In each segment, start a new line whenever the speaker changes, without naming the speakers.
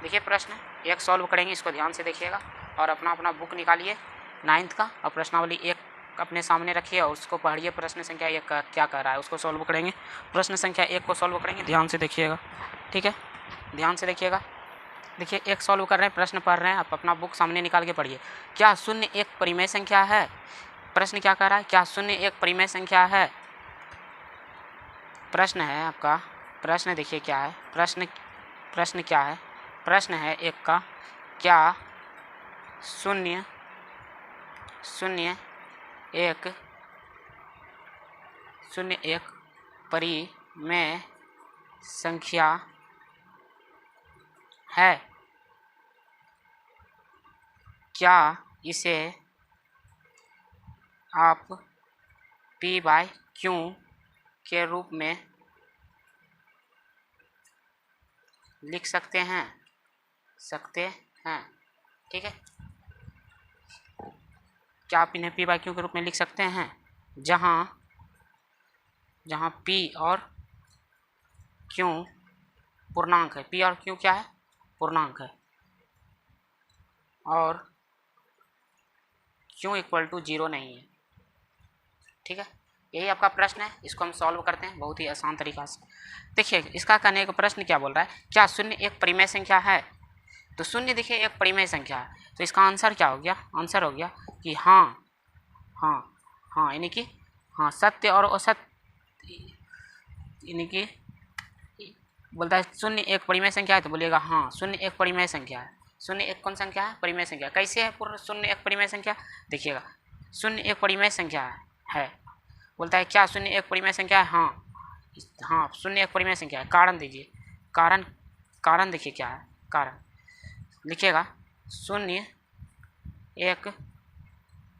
देखिए प्रश्न एक सॉल्व करेंगे, इसको ध्यान से देखिएगा और अपना अपना बुक निकालिए 9th का और प्रश्नावली एक अपने सामने रखिए और उसको पढ़िए। प्रश्न संख्या 1 का क्या कह रहा है उसको सॉल्व करेंगे। प्रश्न संख्या 1 को सॉल्व करेंगे, ध्यान से देखिएगा, ठीक है, ध्यान से देखिएगा। देखिए एक सॉल्व कर रहे हैं, प्रश्न पढ़ रहे हैं, आप अपना बुक सामने निकाल के पढ़िए। क्या शून्य एक परिमेय संख्या है? प्रश्न क्या कह रहा है? क्या शून्य एक परिमेय संख्या है? प्रश्न है आपका, प्रश्न देखिए क्या है, प्रश्न क्या है? प्रश्न है एक का, क्या शून्य एक परिमेय संख्या है? क्या इसे आप p/q के रूप में लिख सकते हैं? ठीक है, क्या आप इन्हें p/q के रूप में लिख सकते हैं जहाँ p और q पूर्णांक है। p और q क्या है? पूर्णांक है और q = 0 नहीं है। ठीक है, यही आपका प्रश्न है, इसको हम सॉल्व करते हैं बहुत ही आसान तरीका से। देखिए इसका कहने का प्रश्न क्या बोल रहा है, क्या शून्य एक परिमेय संख्या है? तो शून्य देखिए एक परिमेय संख्या है, तो इसका आंसर क्या हो गया? आंसर हो गया कि हाँ, यानी कि हाँ सत्य और असत्य, यानी कि बोलता है शून्य एक परिमेय संख्या है, तो बोलिएगा हाँ शून्य एक परिमेय संख्या है। शून्य एक कौन संख्या है? परिमेय संख्या। कैसे है पूर्ण शून्य एक परिमेय संख्या? देखिएगा शून्य एक परिमेय संख्या है, बोलता है क्या शून्य एक परिमेय संख्या है? हाँ शून्य एक परिमेय संख्या है। कारण दीजिए, कारण देखिए क्या है, कारण लिखिएगा शून्य एक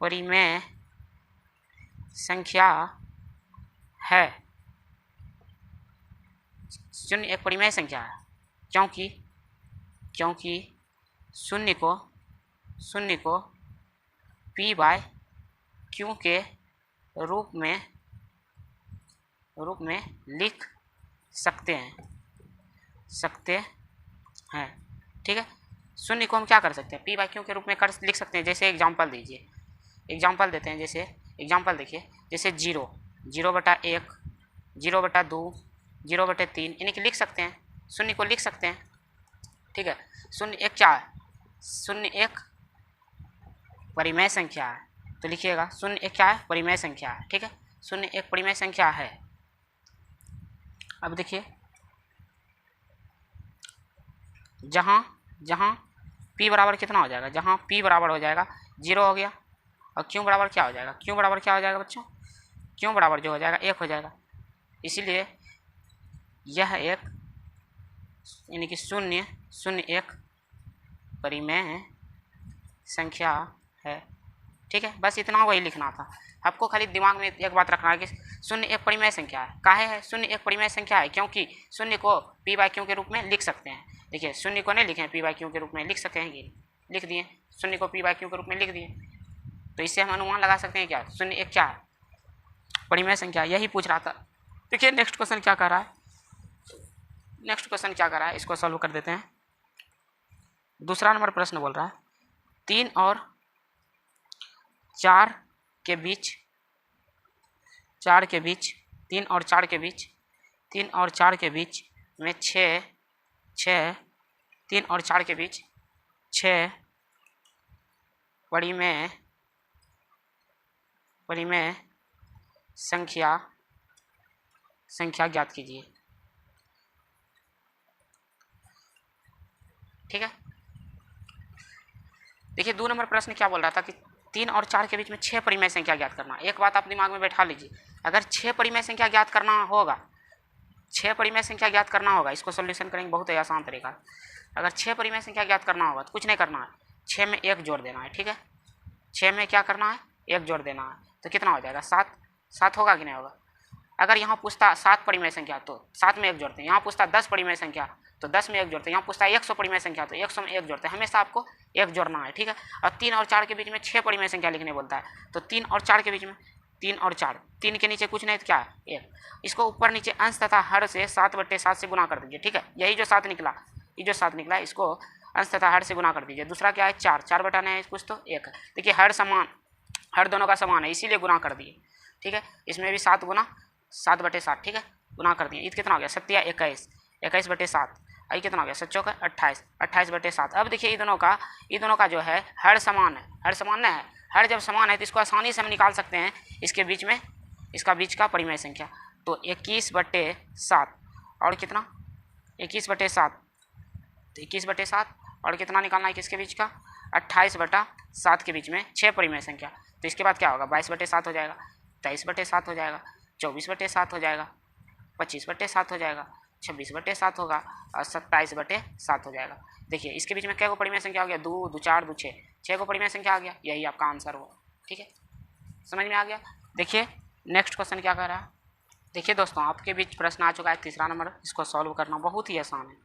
परिमेय संख्या है। शून्य एक परिमेय संख्या है क्योंकि शून्य को p/q के रूप में लिख सकते हैं। ठीक है, शून्य को हम क्या कर सकते हैं? p/q के रूप में लिख सकते हैं। जैसे एग्जांपल दीजिए, एग्जांपल देते हैं, जैसे एग्जांपल देखिए, जैसे 0/1, 0/2, 0/3 यानी कि लिख सकते हैं, शून्य को लिख सकते हैं। ठीक है, शून्य एक क्या है? शून्य एक परिमेय संख्या है, तो लिखिएगा शून्य एक क्या है? परिमेय संख्या है। ठीक है, शून्य एक परिमेय संख्या है। अब देखिए जहाँ p बराबर कितना हो जाएगा? जहाँ p बराबर हो जाएगा 0 हो गया, और q बराबर क्या हो जाएगा? q बराबर क्या हो जाएगा बच्चों? q बराबर जो हो जाएगा 1 हो जाएगा। इसीलिए यह एक यानी कि शून्य एक परिमेय संख्या है। ठीक है, बस इतना वही लिखना था आपको। खाली दिमाग में एक बात रखना है कि शून्य एक परिमेय संख्या है। काहे है शून्य एक परिमेय संख्या है? क्योंकि शून्य को p/q के रूप में लिख सकते हैं। देखिए शून्य को नहीं लिखें, p/q के रूप में लिख सकते हैं कि लिख दिए, शून्य को p/q के रूप में लिख दिए, तो इससे हम अनुमान लगा सकते हैं क्या शून्य एक क्या है? परिमेय संख्या। यही पूछ रहा था। देखिए नेक्स्ट क्वेश्चन क्या कर रहा है, इसको सॉल्व कर देते हैं। दूसरा नंबर प्रश्न बोल रहा है 3 और 4 के बीच 3 और 4 के बीच में 3 और 4 के बीच 6 परिमेय संख्या ज्ञात कीजिए। ठीक है, देखिए 2 नंबर प्रश्न क्या बोल रहा था कि 3 और 4 के बीच में 6 परिमेय संख्या ज्ञात करना। एक बात आप दिमाग में बैठा लीजिए, अगर 6 परिमेय संख्या ज्ञात करना होगा, 6 परिमेय संख्या ज्ञात करना होगा, इसको सॉल्यूशन करेंगे बहुत ही आसान तरीका। अगर 6 परिमेय संख्या ज्ञात करना होगा तो कुछ नहीं करना है, 6 में 1 जोड़ देना है। ठीक है, 6 में क्या करना है? 1 जोड़ देना है, तो कितना हो जाएगा? 7 होगा कि नहीं होगा? अगर यहाँ पूछता 7 परिमेय संख्या तो 7 में 1 जोड़ते हैं। यहाँ पूछता 10 परिमेय संख्या तो 10 में 1 जोड़ते हैं। यहाँ पूछता है 100 परिमेय संख्या तो 100 में 1 जोड़ते हैं। हमेशा आपको 1 जोड़ना है। ठीक है, और 3 और 4 के बीच में 6 परिमेय संख्या लिखने बोलता है, तो 3 और 4 के बीच में 3 और 4, 3 के नीचे कुछ नहीं तो क्या है 1। इसको ऊपर नीचे अंश तथा हर से 7/7 से गुना कर दीजिए। ठीक है, यही जो 7 निकला ये जो 7 निकला इसको अंश तथा हर से गुना कर दीजिए। दूसरा क्या है 4, 4 बटा नहीं है कुछ तो 1 है। देखिए हर समान, हर दोनों का समान है इसीलिए गुना कर दिए, ठीक है। इसमें भी 7 गुना 7 बटे 7, ठीक है, गुना कर दिए। ये कितना हो गया 7 या 21, 21 बटे 7, ये कितना हो गया 7 चौका 28, 28 बटे 7। अब देखिए ये दोनों का जो है हर समान है, हर समान ना है, हर जब समान है तो इसको आसानी से हम निकाल सकते हैं इसके बीच में, इसका बीच का परिमेय संख्या। तो 21 बटे 7 और कितना 21 बटे 7, तो 21 बटे 7 और कितना निकालना है किसके बीच का 28 बटा 7 के बीच में 6 परिमेय संख्या। तो इसके बाद क्या होगा 22 बटे 7 हो जाएगा, 23 बटे 7 हो जाएगा, 24 बटे 7 हो जाएगा, 25 बटे 7 हो जाएगा, 26 बटे 7 होगा और 27 बटे 7 हो जाएगा। देखिए इसके बीच में क्या को परिमेय संख्या हो गया 2, 2 4, 2 6, 6 को परिमेय संख्या आ गया, यही आपका आंसर हुआ, ठीक है, समझ में आ गया। देखिए नेक्स्ट क्वेश्चन क्या कर रहा है। देखिए दोस्तों आपके बीच प्रश्न आ चुका है 3रा नंबर, इसको सॉल्व करना बहुत ही आसान है।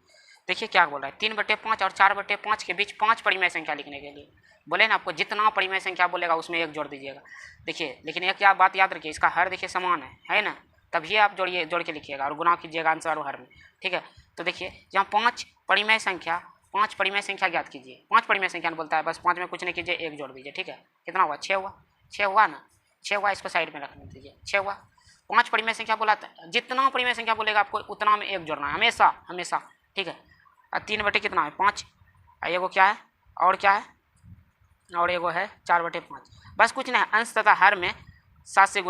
देखिए क्या बोल रहा है 3 बटे 5 और 4 बटे 5 के बीच 5 परिमेय संख्या लिखने के लिए बोले ना आपको, जितना परिमेय संख्या बोलेगा उसमें 1 जोड़ दीजिएगा। देखिए लेकिन एक क्या बात याद रखिए, इसका हर देखिए समान है ना, तभी आप जोड़ के लिखिएगा और गुना कीजिएगा आंसर हर में, ठीक है। तो देखिए जहाँ 5 परिमेय संख्या ज्ञात कीजिए, 5 परिमेय संख्या बोलता है, बस 5 में कुछ नहीं कीजिए 1 जोड़ दीजिए, ठीक है। कितना हुआ 6 हुआ, 6 हुआ ना, 6 हुआ, इसको साइड में रखने दीजिए, 6 हुआ। 5 परिमेय संख्या बोला, जितना परिमेय संख्या बोलेगा आपको उतना में 1 जोड़ना है हमेशा, ठीक है। और 3 बटे कितना है 5, एगो क्या है और क्या है और एगो है 4 बटे 5, बस कुछ नहीं, अंश तथा हर में 6 से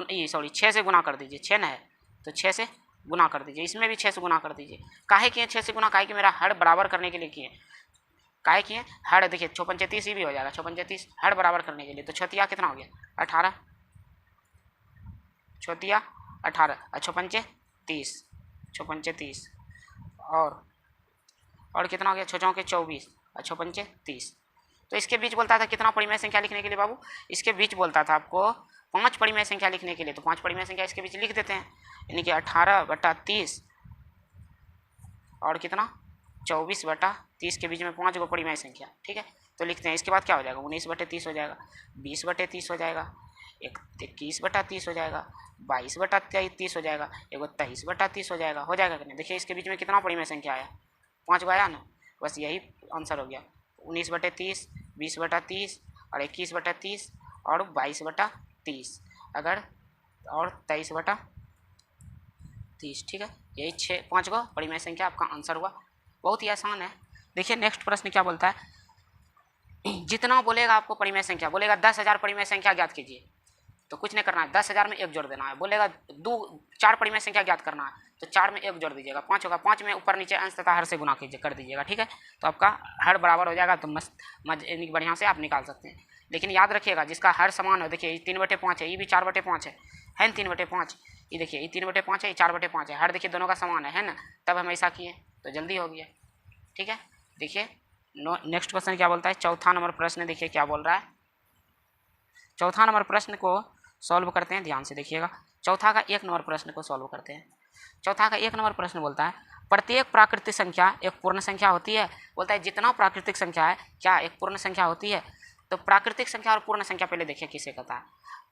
गुना कर दीजिए, 6 ना है तो 6 से गुना कर दीजिए, इसमें भी 6 से गुना कर दीजिए। काहे किए 6 से गुना, काहे कि मेरा हर बराबर करने के लिए किए, काहे किए हर, देखिए 6 पंचे 30 ही भी हो जाएगा, 6 पंचे 30 हर बराबर करने के लिए। तो छतिया कितना हो गया 18, छतिया 18, 6 पंचे 30, 6 पंचे 30 और कितना हो गया 6 चौके 24 और 6 पंचे 30। तो इसके बीच बोलता था कितना परिमेय संख्या लिखने के लिए बाबू, इसके बीच बोलता था आपको 5 परिमेय संख्या लिखने के लिए, तो 5 परिमेय संख्या इसके बीच लिख देते हैं, यानी कि 18 बटा 30 और कितना 24 बटा 30 के बीच में 5 को परिमेय संख्या, ठीक है। तो लिखते हैं, इसके बाद क्या हो जाएगा 19 बटे 30 हो जाएगा, 20 बटे 30 हो जाएगा, 21 बटा 30 हो जाएगा, 22 बटा 30 हो जाएगा, 23 बटा 30 हो जाएगा कि नहीं। देखिए इसके बीच में कितना परिमेय संख्या आया 5 को आया ना, बस यही आंसर हो गया। 19 बटे 30, 20 बटा 30 और 21 बटा 30 और 22 बटा 30 अगर और 23 बटा 30, ठीक है। यही 5 को परिमेय संख्या आपका आंसर हुआ, बहुत ही आसान है। देखिए नेक्स्ट प्रश्न क्या बोलता है, जितना बोलेगा आपको परिमेय संख्या, बोलेगा 10,000 परिमेय संख्या ज्ञात कीजिए, तो कुछ नहीं करना है, 10,000 में 1 जोड़ देना है। बोलेगा 4 परिमेय संख्या ज्ञात करना है, तो 4 में 1 जोड़ दीजिएगा, 5 होगा, 5 में ऊपर नीचे अंश तथा हर से गुना कर दीजिएगा, ठीक है। तो आपका हर बराबर हो जाएगा, तो मस्त बढ़िया से आप निकाल सकते हैं। लेकिन याद रखिएगा जिसका हर समान हो, देखिए ये 3 बटे 5 है, ये भी 4 बटे 5 है ना 3 बटे 5, ये देखिए ये 3 बटे 5 है, ये 4 बटे 5 है, हर देखिए दोनों का समान है ना, तब हम ऐसा किए तो जल्दी हो गया, ठीक है। देखिए नेक्स्ट क्वेश्चन क्या बोलता है, चौथा नंबर प्रश्न देखिए क्या बोल रहा है। चौथा नंबर प्रश्न को सॉल्व करते हैं, ध्यान से देखिएगा। चौथा का 1 नंबर प्रश्न को सॉल्व करते हैं। चौथा का 1 नंबर प्रश्न बोलता है प्रत्येक प्राकृतिक संख्या एक पूर्ण संख्या होती है। बोलता है जितना प्राकृतिक संख्या है क्या एक पूर्ण संख्या होती है। तो प्राकृतिक संख्या और पूर्ण संख्या पहले देखिए किसे कहता है।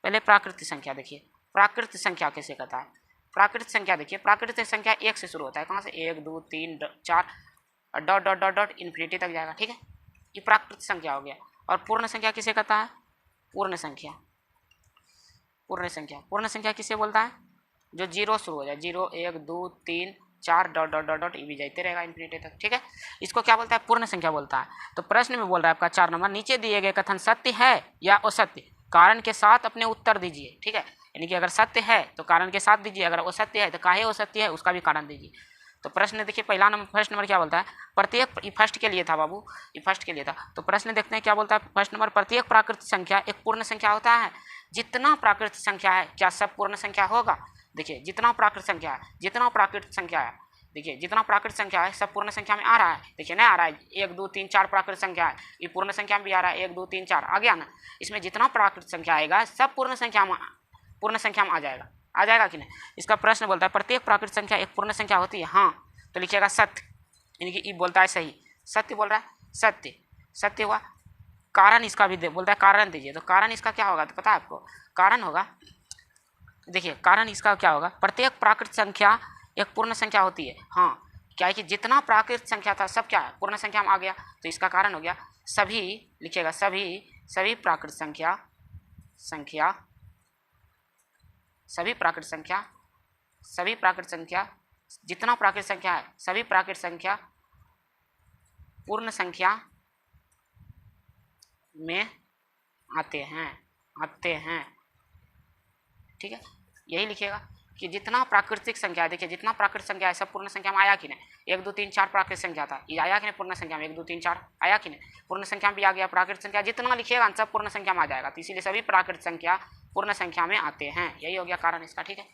पहले प्राकृतिक संख्या देखिए, प्राकृतिक संख्या किसे कहता है। प्राकृतिक संख्या देखिए, प्राकृतिक संख्या 1 से शुरू होता है, कहाँ से 1 2 3 4 dot dot dot dot infinity तक जाएगा, ठीक है। ये प्राकृतिक संख्या हो गया। और पूर्ण संख्या किसे कहता है, पूर्ण संख्या। पूर्ण संख्या, पूर्ण संख्या किसे बोलता है, जो 0 शुरू हो जाए, 0 1 2 3 4 डॉट डॉट डॉट डॉट ये भी जाते रहेगा इन्फिनिटी तक, ठीक है। इसको क्या बोलता है, पूर्ण संख्या बोलता है। तो प्रश्न में बोल रहा है आपका 4 नंबर, नीचे दिए गए कथन सत्य है या असत्य, कारण के साथ अपने उत्तर दीजिए, ठीक है। यानी कि अगर सत्य है तो कारण के साथ दीजिए, अगर असत्य है तो काहे असत्य है उसका भी कारण दीजिए। तो प्रश्न देखिए पहला नंबर, फर्स्ट नंबर क्या बोलता है, प्रत्येक, फर्स्ट के लिए था बाबू, ये फर्स्ट के लिए था। तो प्रश्न देखते हैं क्या बोलता है। फर्स्ट नंबर, प्रत्येक प्राकृतिक संख्या एक पूर्ण संख्या होता है। जितना प्राकृतिक संख्या है क्या सब पूर्ण संख्या होगा। देखिए जितना प्राकृतिक संख्या है, जितना प्राकृतिक संख्या है, देखिए जितना प्राकृतिक संख्या है सब पूर्ण संख्या में आ रहा है। देखिए नहीं आ रहा है, 1 2 3 4 प्राकृतिक संख्या है, ये पूर्ण संख्या में भी आ रहा है, 1 2 3 4 आ गया ना। इसमें जितना प्राकृतिक संख्या आएगा सब पूर्ण संख्या में आ जाएगा कि नहीं। इसका प्रश्न बोलता है प्रत्येक प्राकृतिक संख्या एक पूर्ण संख्या होती है, हाँ। तो लिखिएगा सत्य, यानी कि ये बोलता है सही, सत्य बोल रहा है, सत्य हुआ। कारण इसका भी बोलता है कारण दीजिए, तो कारण इसका क्या होगा तो पता है आपको, कारण होगा, देखिए कारण इसका क्या होगा, प्रत्येक प्राकृतिक संख्या एक पूर्ण संख्या होती है, हाँ। क्या है कि जितना प्राकृत संख्या था सब क्या है, पूर्ण संख्या में आ गया। तो इसका कारण हो गया सभी, लिखिएगा सभी प्राकृत संख्या जितना प्राकृत संख्या है सभी प्राकृत संख्या पूर्ण संख्या में आते हैं। ठीक है, यही लिखिएगा कि जितना प्राकृतिक संख्या, देखिए जितना प्राकृतिक संख्या है सब पूर्ण संख्या में आया कि नहीं। 1 2 3 4 प्राकृतिक संख्या था, ये आया कि नहीं पूर्ण संख्या में। 1 2 3 4 आया कि नहीं, पूर्ण संख्या में भी आ गया। प्राकृतिक संख्या जितना लिखिएगा सब पूर्ण संख्या में आ जाएगा। तो इसीलिए सभी प्राकृतिक संख्या पूर्ण संख्या में आते हैं। यही हो गया कारण इसका। ठीक है,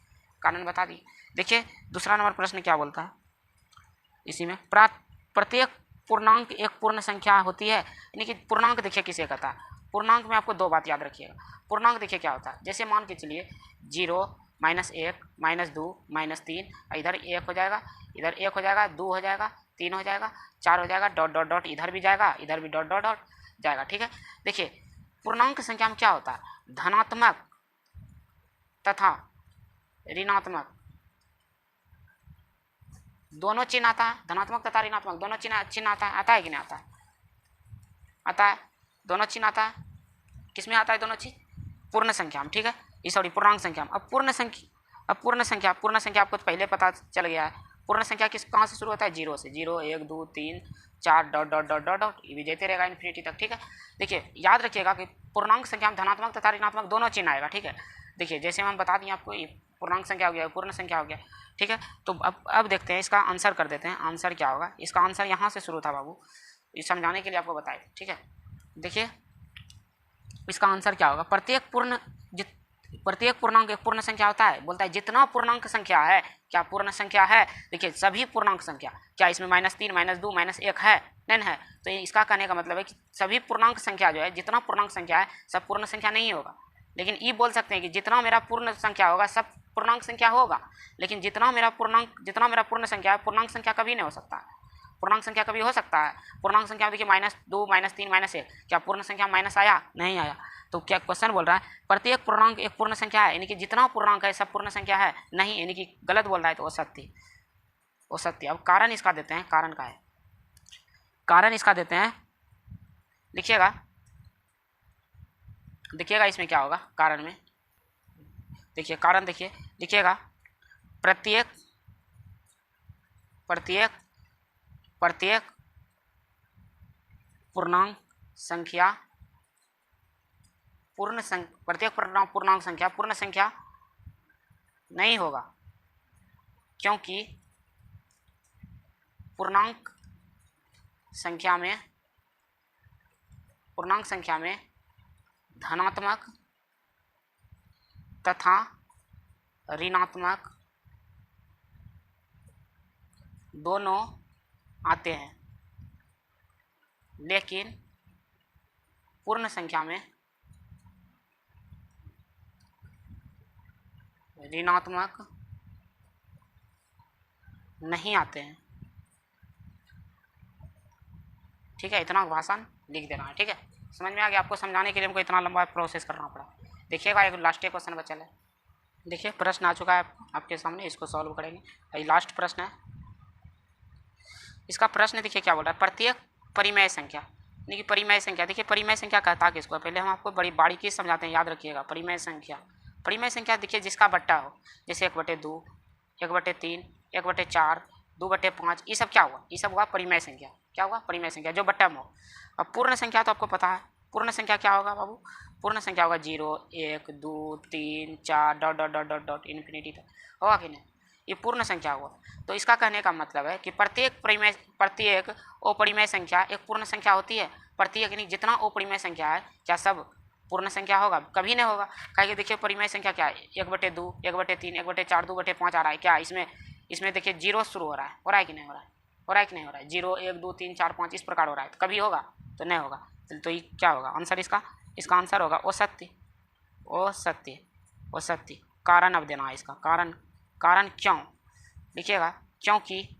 कारण बता दिए। देखिए दूसरा नंबर प्रश्न क्या बोलता है इसी में, प्रत्येक पूर्णांक एक पूर्ण संख्या होती है। यानी कि पूर्णांक देखिए किसे कहता है। पूर्णांक में आपको 2 बात याद रखिएगा। पूर्णांक देखिए क्या होता है, जैसे मान के चलिए 0 -1 -2 -3, इधर 1 हो जाएगा, इधर 1 हो जाएगा, 2 हो जाएगा, 3 हो जाएगा, 4 हो जाएगा, डॉट डॉट डॉट इधर भी जाएगा, इधर भी डॉट डॉट डॉट जाएगा। ठीक है, देखिए पूर्णांक संख्या में क्या होता है, धनात्मक तथा ऋणात्मक दोनों चिन्ह आता है। धनात्मक तथा ऋणात्मक दोनों चिन्ह आता है कि नहीं आता है? आता है, दोनों चिन्ह आता है। किसमें आता है दोनों चीज? पूर्ण संख्या में। ठीक है, ये सॉरी पूर्णांक संख्या में। अब पूर्ण संख्या आपको पहले पता चल गया है। पूर्ण संख्या कहाँ से शुरू होता है? 0 से। 0 1 2 3 4 dot dot dot dot dot ये भी देते रहेगा इन्फिनिटी तक। ठीक है, देखिए याद रखिएगा कि पूर्णांक संख्या में धनात्मक तथा ऋणात्मक दोनों चिन्ह आएगा। ठीक है, देखिए जैसे हम बता दिए आपको, ये पूर्णांक संख्या हो गया, पूर्ण संख्या हो गया। ठीक है, तो अब देखते हैं इसका आंसर कर देते हैं। आंसर क्या होगा? इसका आंसर यहाँ से शुरू था बाबू, ये समझाने के लिए आपको बताए। ठीक है, देखिए इसका आंसर क्या होगा। प्रत्येक पूर्णांक एक पूर्ण संख्या होता है। बोलता है जितना पूर्णांक संख्या है, क्या पूर्ण संख्या है? देखिए सभी पूर्णांक संख्या, क्या इसमें -3 -2 -1 है? नहीं है। तो इसका कहने का मतलब है कि सभी पूर्णांक संख्या जो है, जितना पूर्णांक संख्या है सब पूर्ण संख्या नहीं होगा। लेकिन ये बोल सकते हैं कि जितना मेरा पूर्ण संख्या होगा सब पूर्णांक संख्या होगा। लेकिन जितना मेरा पूर्ण संख्या है, पूर्णांक संख्या कभी नहीं हो सकता है। पूर्णांक संख्या कभी हो सकता है? पूर्णांक संख्या देखिए -2 -3 -1, क्या पूर्ण संख्या माइनस आया? नहीं आया। तो क्या क्वेश्चन बोल रहा है प्रत्येक पूर्णांक एक पूर्ण संख्या है, यानी कि जितना पूर्णांक है सब पूर्ण संख्या है? नहीं, यानी कि गलत बोल रहा है, तो वो सत्य। अब कारण इसका देते हैं, कारण का है, कारण इसका देते हैं, देखिएगा इसमें क्या होगा कारण में। देखिए कारण देखिए लिखिएगा, प्रत्येक पूर्णांक संख्या पूर्णांक संख्या पूर्ण संख्या नहीं होगा, क्योंकि पूर्णांक संख्या में धनात्मक तथा ऋणात्मक दोनों आते हैं, लेकिन पूर्ण संख्या में ऋणात्मक नहीं आते हैं। ठीक है, इतना भाषण लिख देना है। ठीक है, समझ में आ गया? आपको समझाने के लिए हमको इतना लंबा प्रोसेस करना पड़ा। देखिएगा एक लास्ट क्वेश्चन बचा है। देखिए प्रश्न आ चुका है आपके सामने, इसको सॉल्व करेंगे। ये लास्ट प्रश्न है। इसका प्रश्न देखिए क्या बोल रहा है, प्रत्येक परिमेय संख्या, यानी कि परिमेय संख्या। देखिए परिमेय संख्या कहता है किसको? पहले हम आपको बड़ी बारीकी समझाते हैं, याद रखिएगा। परिमेय संख्या देखिए जिसका बट्टा हो, जैसे 1/2 1/3 1/4 2/5, ये सब क्या हुआ? ये सब हुआ परिमेय संख्या। क्या हुआ? परिमेय संख्या, जो बट्टा में हो। अब पूर्ण संख्या तो आपको पता है, पूर्ण संख्या क्या होगा बाबू? पूर्ण संख्या होगा 0 1 2 3 4 dot dot dot dot dot infinity तक, होगा कि नहीं? ये पूर्ण संख्या हुआ। तो इसका कहने का मतलब है कि प्रत्येक अपरिमेय संख्या एक पूर्ण संख्या होती है। प्रत्येक यानी जितना अपरिमेय संख्या है, क्या सब पूर्ण संख्या होगा? कभी नहीं होगा। कहेंगे देखिए परिमेय संख्या क्या है, 1/2 1/3 1/4 2/5 आ रहा है, क्या इसमें देखिए 0 शुरू हो रहा है कि नहीं हो रहा है? हो रहा है कि नहीं हो रहा है? 0 1 2 3 4 5 इस प्रकार हो रहा है, तो कभी होगा? तो नहीं होगा। तो ये क्या होगा आंसर इसका आंसर होगा असत्य। कारण अब देना है इसका, कारण क्यों? लिखिएगा क्योंकि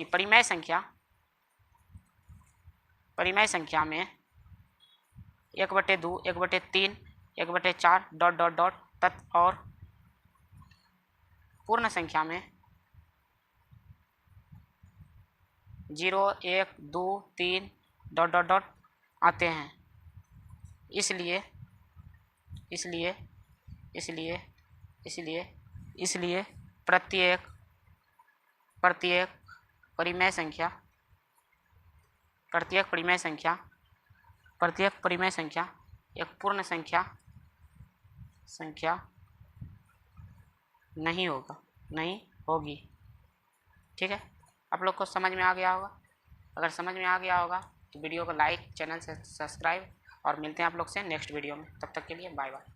परिमेय संख्या में 1/2 1/3 1/4 डॉट डॉट डॉट और पूर्ण संख्या में 0, 1, 2, 3 डॉट डॉट डॉट आते हैं। इसलिए इसलिए इसलिए इसलिए इसलिए प्रत्येक परिमेय संख्या एक पूर्ण संख्या नहीं होगी। ठीक है, आप लोग को समझ में आ गया होगा। अगर समझ में आ गया होगा तो वीडियो को लाइक, चैनल से सब्सक्राइब, और मिलते हैं आप लोग से नेक्स्ट वीडियो में। तब तक के लिए बाय बाय।